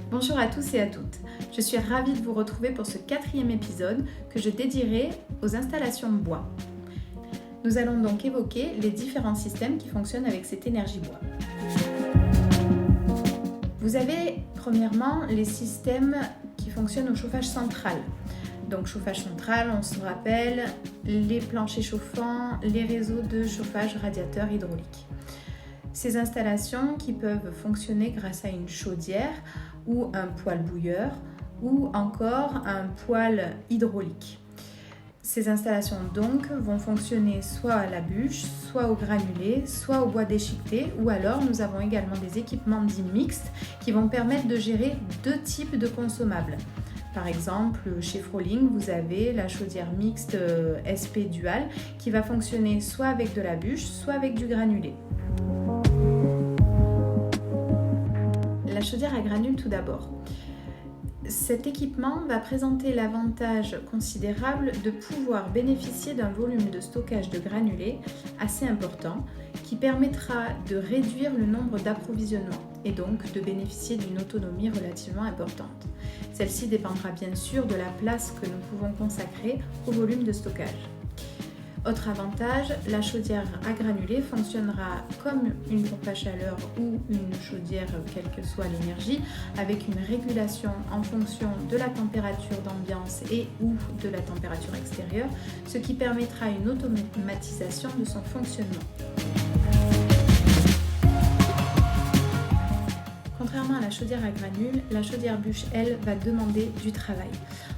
Bonjour à tous et à toutes, je suis ravie de vous retrouver pour ce 4e épisode que je dédierai aux installations bois. Nous allons donc évoquer les différents systèmes qui fonctionnent avec cette énergie bois. Vous avez premièrement les systèmes qui fonctionnent au chauffage central. Donc chauffage central, on se rappelle, les planchers chauffants, les réseaux de chauffage radiateur hydraulique. Ces installations qui peuvent fonctionner grâce à une chaudière ou un poêle bouilleur ou encore un poêle hydraulique. Ces installations donc vont fonctionner soit à la bûche, soit au granulé, soit au bois déchiqueté ou alors nous avons également des équipements dits mixtes qui vont permettre de gérer deux types de consommables. Par exemple, chez Froling, vous avez la chaudière mixte SP Dual qui va fonctionner soit avec de la bûche, soit avec du granulé. La chaudière à granules tout d'abord. Cet équipement va présenter l'avantage considérable de pouvoir bénéficier d'un volume de stockage de granulés assez important qui permettra de réduire le nombre d'approvisionnements et donc de bénéficier d'une autonomie relativement importante. Celle-ci dépendra bien sûr de la place que nous pouvons consacrer au volume de stockage. Autre avantage, la chaudière à granulés fonctionnera comme une pompe à chaleur ou une chaudière, quelle que soit l'énergie, avec une régulation en fonction de la température d'ambiance et ou de la température extérieure, ce qui permettra une automatisation de son fonctionnement. Contrairement à la chaudière à granules, la chaudière bûche, elle, va demander du travail.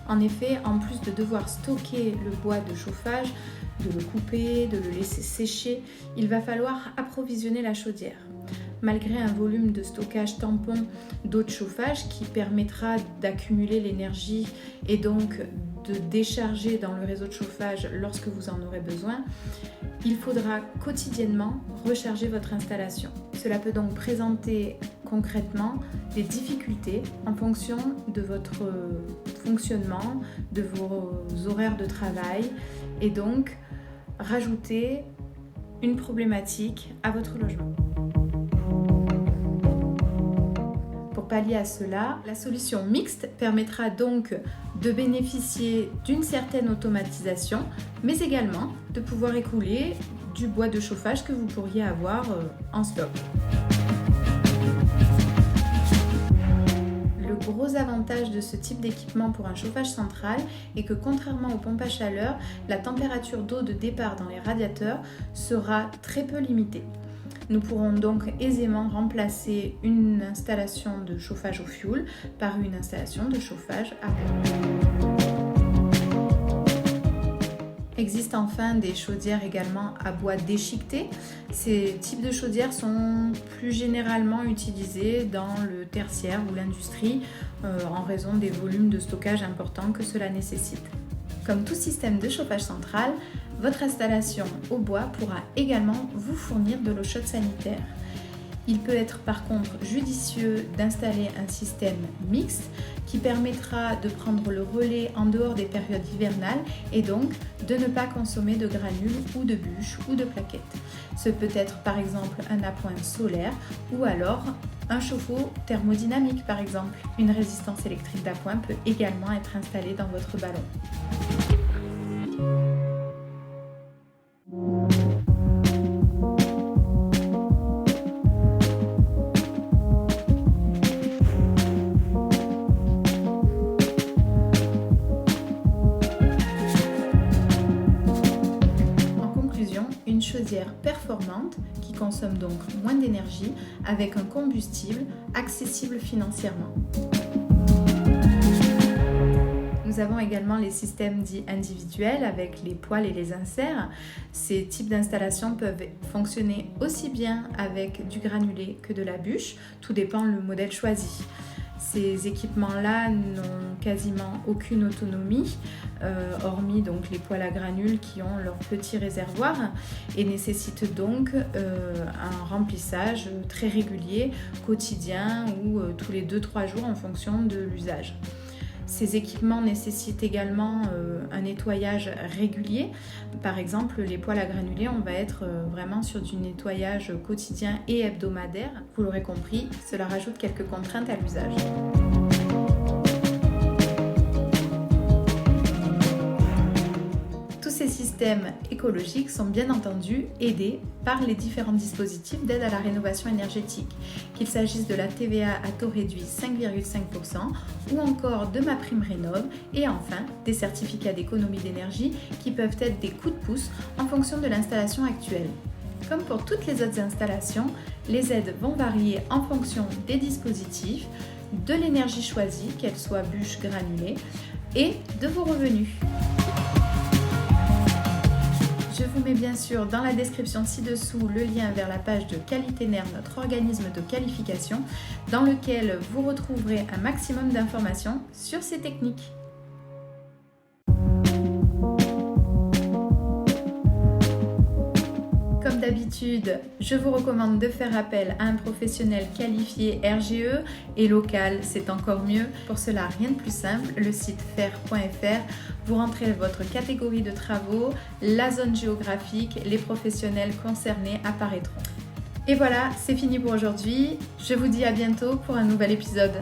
En effet, en plus de devoir stocker le bois de chauffage, de le couper, de le laisser sécher, il va falloir approvisionner la chaudière. Malgré un volume de stockage tampon d'eau de chauffage qui permettra d'accumuler l'énergie et donc de décharger dans le réseau de chauffage lorsque vous en aurez besoin, il faudra quotidiennement recharger votre installation. Cela peut donc présenter concrètement des difficultés en fonction de votre fonctionnement, de vos horaires de travail et donc rajouter une problématique à votre logement. Pour pallier à cela, la solution mixte permettra donc de bénéficier d'une certaine automatisation, mais également de pouvoir écouler du bois de chauffage que vous pourriez avoir en stock. Le gros avantage de ce type d'équipement pour un chauffage central est que contrairement aux pompes à chaleur, la température d'eau de départ dans les radiateurs sera très peu limitée. Nous pourrons donc aisément remplacer une installation de chauffage au fioul par une installation de chauffage à bois. Existe enfin des chaudières également à bois déchiqueté. Ces types de chaudières sont plus généralement utilisés dans le tertiaire ou l'industrie en raison des volumes de stockage importants que cela nécessite. Comme tout système de chauffage central, votre installation au bois pourra également vous fournir de l'eau chaude sanitaire. Il peut être par contre judicieux d'installer un système mixte qui permettra de prendre le relais en dehors des périodes hivernales et donc de ne pas consommer de granules ou de bûches ou de plaquettes. Ce peut être par exemple un appoint solaire ou alors un chauffe-eau thermodynamique par exemple. Une résistance électrique d'appoint peut également être installée dans votre ballon. Une chaudière performante qui consomme donc moins d'énergie avec un combustible accessible financièrement. Nous avons également les systèmes dits individuels avec les poêles et les inserts. Ces types d'installations peuvent fonctionner aussi bien avec du granulé que de la bûche, tout dépend le modèle choisi. Ces équipements-là n'ont quasiment aucune autonomie, hormis donc les poêles à granules qui ont leur petit réservoir et nécessitent donc un remplissage très régulier, quotidien ou tous les 2-3 jours en fonction de l'usage. Ces équipements nécessitent également un nettoyage régulier. Par exemple, les poêles à granulés, on va être vraiment sur du nettoyage quotidien et hebdomadaire. Vous l'aurez compris, cela rajoute quelques contraintes à l'usage. ces systèmes écologiques sont bien entendu aidés par les différents dispositifs d'aide à la rénovation énergétique, qu'il s'agisse de la TVA à taux réduit 5,5% ou encore de MaPrimeRénov' et enfin des certificats d'économie d'énergie qui peuvent être des coups de pouce en fonction de l'installation actuelle. Comme pour toutes les autres installations, les aides vont varier en fonction des dispositifs, de l'énergie choisie, qu'elle soit bûche granulée, et de vos revenus. Je vous mets bien sûr dans la description ci-dessous le lien vers la page de Qualiténaire, notre organisme de qualification, dans lequel vous retrouverez un maximum d'informations sur ces techniques. Comme d'habitude, je vous recommande de faire appel à un professionnel qualifié RGE et local, c'est encore mieux. Pour cela, rien de plus simple, le site fer.fr, vous rentrez votre catégorie de travaux, la zone géographique, les professionnels concernés apparaîtront. Et voilà, c'est fini pour aujourd'hui. Je vous dis à bientôt pour un nouvel épisode.